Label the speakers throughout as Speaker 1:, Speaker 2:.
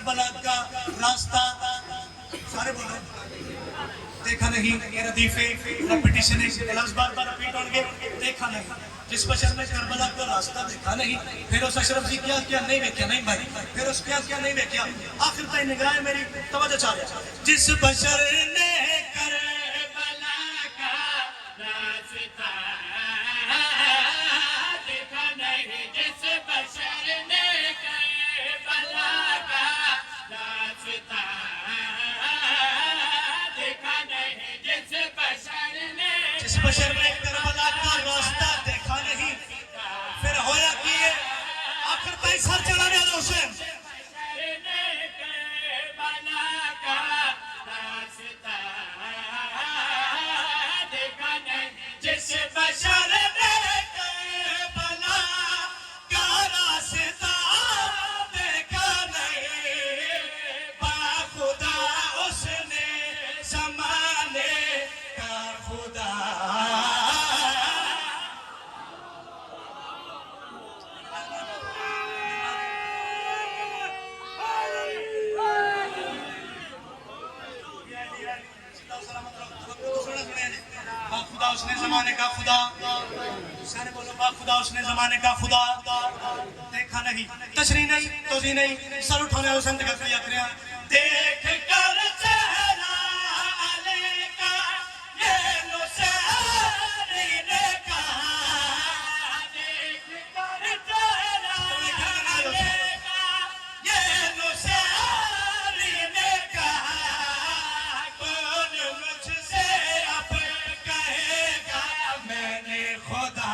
Speaker 1: کربلا کا راستہ سارے بولو دیکھا نہیں، یہ ردیفے ریپیٹیشن لفظ بار بار ریپیٹ ہوں گے، دیکھا نہیں جس بشر نے کربلا کا راستہ دیکھا نہیں، پھر اس اشرف جی کیا کیا نہیں دیکھا نہیں بھائی، پھر اس کیا کیا نہیں دیکھا، آخر تک نگاہیں میری توجہ چاہ رہا جس بشر نے کربلا کا راستہ دیکھا نہیں، جس بشر نے کربلا کا راستہ دیکھا نہیں، جس بشر نے کربلا کا راستہ دیکھا نہیں، پھر ہویا کی ہے آخر تک سر چلانے والا حسین کربلا کا راستہ دیکھا نہیں، جس بشر نے کربلا کا راستہ دیکھا نہیں، باخدا اس نے زمانے کا خدا خدا اس نے زمانے کا خدا سارے بولو خدا اس نے زمانے کا خدا دیکھا نہیں، تشریح نہیں، توضیح نہیں، سر اٹھانے حسین دکھا کر یاد رہا دیکھ کر چہرہ علی کا یہ نصیری نے کہا، دیکھ کر چہرہ علی کا یہ نصیری نے کہا، کون مجھ سے اب کہے گا میں نے خدا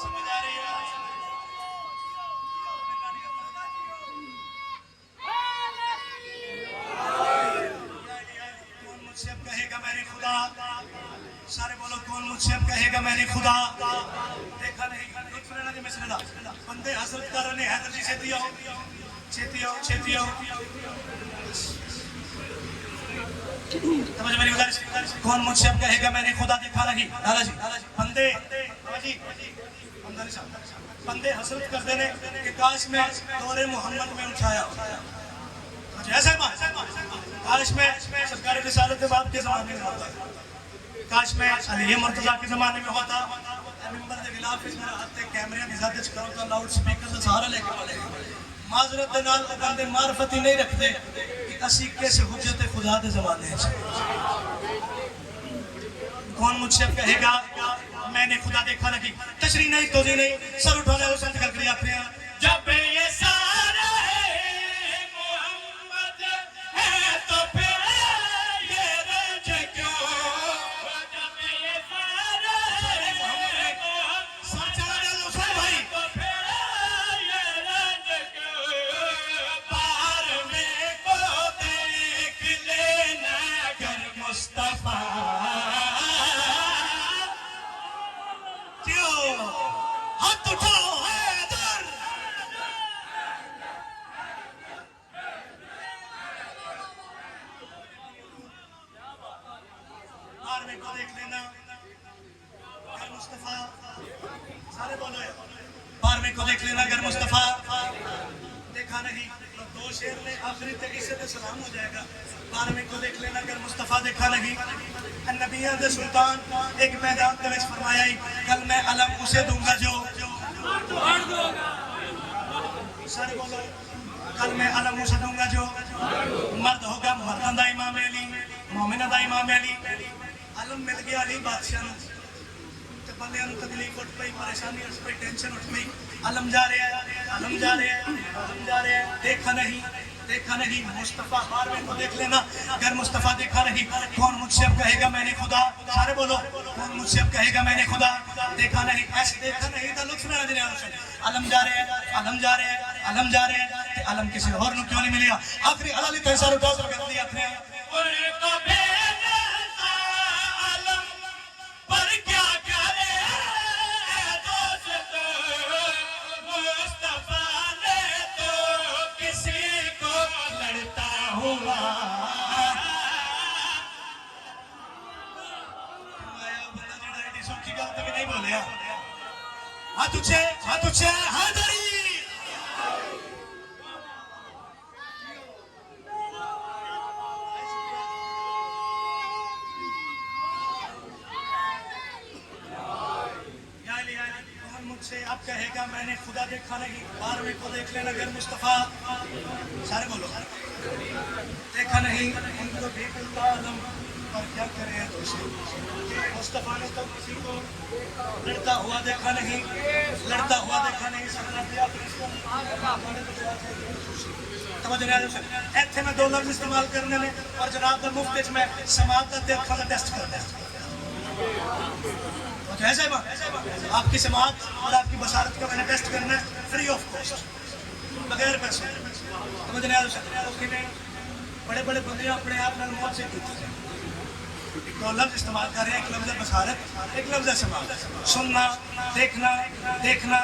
Speaker 1: سمجھ آ رہی ہے کون مجھ سے اب کہے گا میں نے خدا، سارے بولو کون مجھ سے اب کہے گا میں نے خدا دیکھا نہیں، لطف لینا جی بسم اللہ بندے حضرت کارنے حیدر جی چھیتی ہو چھیتی ہو چھیتی ہو میری گزارش کون مجھ سے اب کہے گا میں نے خدا دیکھا نہیں، لالا جی بندے بندے حسرت کرتے ہیں کہ کاش میں دور محمد میں اٹھایا ایسا کاش میں سرکار رسالت باپ کے زمانے میں ہوتا، کاش میں علی مرتضیٰ کے زمانے میں ہوتا، ممبر دے خلاف اس میں ہاتھ کیمرے کی ذات کرو تو لاؤڈ سپیکر سے سہارا لے کے والے معذرت دے نال بندے معرفت ہی نہیں رکھتے کہ اسی کیسے حجت خدا دے زمانے ہیں کون مجھ سے کہے گا میں نے خدا دیکھا نہیں، تشریح نہیں، توضیح نہیں، سر اٹھانے حسین کر کے آتے ہیں جب یہ سارے محمد ہے تو پھر یہ رنج کیوں، جب یہ سارے محمد سر چلانے حسین بھائی تو پھر یہ رنج کیوں، باہر میں کو دیکھ لینا گر مصطفیٰ ہاتھ اٹھاؤ حیدر بارہویں کو دیکھ لینا گر مصطفیٰ سارے بولو بارہویں کو دیکھ لینا گر مصطفیٰ دیکھا نہیں، دو شیر میں آخری تک اسے دے سلام ہو جائے گا، بارہویں کو دیکھ لینا گر مصطفیٰ دیکھا نہیں، نبیان دے سلطان ایک میدان کے وچ فرمایا ہی کل میں علم اسے دوں گا جو سارے بولو کل میں علم اسے دوں گا جو مرد ہوگا مردان دا امام علی مومنہ دا امام علی، علم مل گیا علی بادشاہ نے تے بندے انہوں تکلیف اٹھ پئی، پریشانی اٹھ پئی، ٹینشن اٹھ پئی، علم جا رہے ہیں علم جا رہے ہیں علم جا رہے ہیں، دیکھا نہیں مصطفیٰ بارہویں کو دیکھ لینا گر مصطفیٰ دیکھا نہیں، کون مجھ سے اب کہے گا میں نے خدا، سارے بولو کون مجھ سے اب کہے گا میں نے خدا دیکھا نہیں، ایسے دیکھا نہیں تھا لطف لینا دینے آرشن علم جا رہے ہیں علم جا رہے ہیں علم جا رہے ہیں، علم کسی اور نو کیوں نہیں ملیا، آخری علالی تحصار اٹھا کر کہتے ہیں اپنے ان کو بھیجتا علم پر کیا کرے دوست مصطفیٰ نے تو کسی کو لڑتا ہوا ہاتھ اچھے حیدری کہے گا میں نے خدا دیکھا نہیں، 12ویں کو دیکھ لینا اگر مصطفیٰ، سارے بولو دیکھا نہیں ان کو بھی ملتا عالم، پر کیا کرے دوسرے، مصطفیٰ نے تو کسی کو لڑتا ہوا دیکھا نہیں، لڑتا ہوا دیکھا نہیں، سکرات دیا توجہ نہیں آ سکتی ایتھے میں 2 لفظ استعمال کرنے میں، اور جناب دا مفت میں سماعت دا دیکھا دا ٹیسٹ کرنا ہے، ایسا ہے آپ کی سماعت اور آپ کی بصارت کا میں نے ٹیسٹ کرنا ہے فری آف کاسٹ، بغیر پیسے، سمجھ نہیں آ سکتے بڑے بڑے بندے اپنے آپ میں موت سے جیتے ہیں، 2 لفظ استعمال کر رہے ہیں، ایک لفظ بصارت، ایک لفظ سماعت، سننا دیکھنا، دیکھنا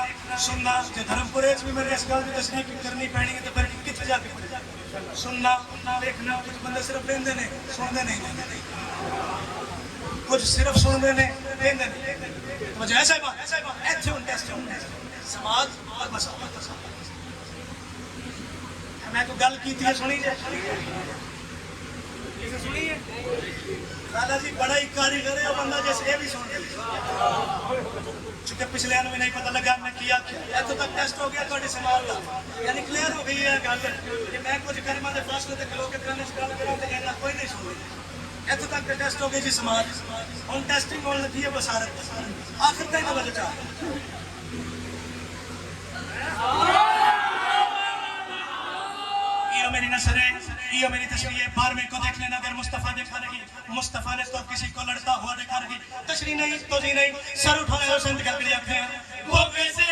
Speaker 1: سننا، جو دھرم پورے بھی میرے اس گل کی تصدیق کرنی پڑنی ہے تو پھر کتنے جا کے پڑے سننا دیکھنا، کچھ بندے صرف لیندے نہیں سنتے نہیں، کچھ صرف سنتے نہیں لیندے نہیں، توجہ ایسا بات ایتھے ہن ٹیسٹ ہونا سماعت اور بصارت، میں تو گل کی تھی سنی جائے دادا جی بڑا ہی کاریگر ہے بندہ جیسے یہ بھی سن چونکہ پچھلے میں نہیں پتہ لگا میں کیا اتوں تک ٹیسٹ ہو گیا تھوڑی سماعت کا، یعنی کلیئر ہو گئی ہے گل کہ میں کچھ کلمہ دے فاصلے تے کھلو کے کرنے سے گل کراں تے کہنا کوئی نہیں سن اتوں تک ٹیسٹ ہو گئی جی سماعت، ہن ٹیسٹنگ ہون لگی ہے بصارت، آخر تک توجہ چاہ یہ میری نظر ہے، یہ میری تشریح ہے، 12ویں کو دیکھ لینا اگر مصطفیٰ دیکھا نہیں، مصطفیٰ نے تو کسی کو لڑتا ہوا دیکھا نہیں، تشریح نہیں توضیح نہیں، سر اٹھائے اور سند کر کے آتے ہیں وہ ویسے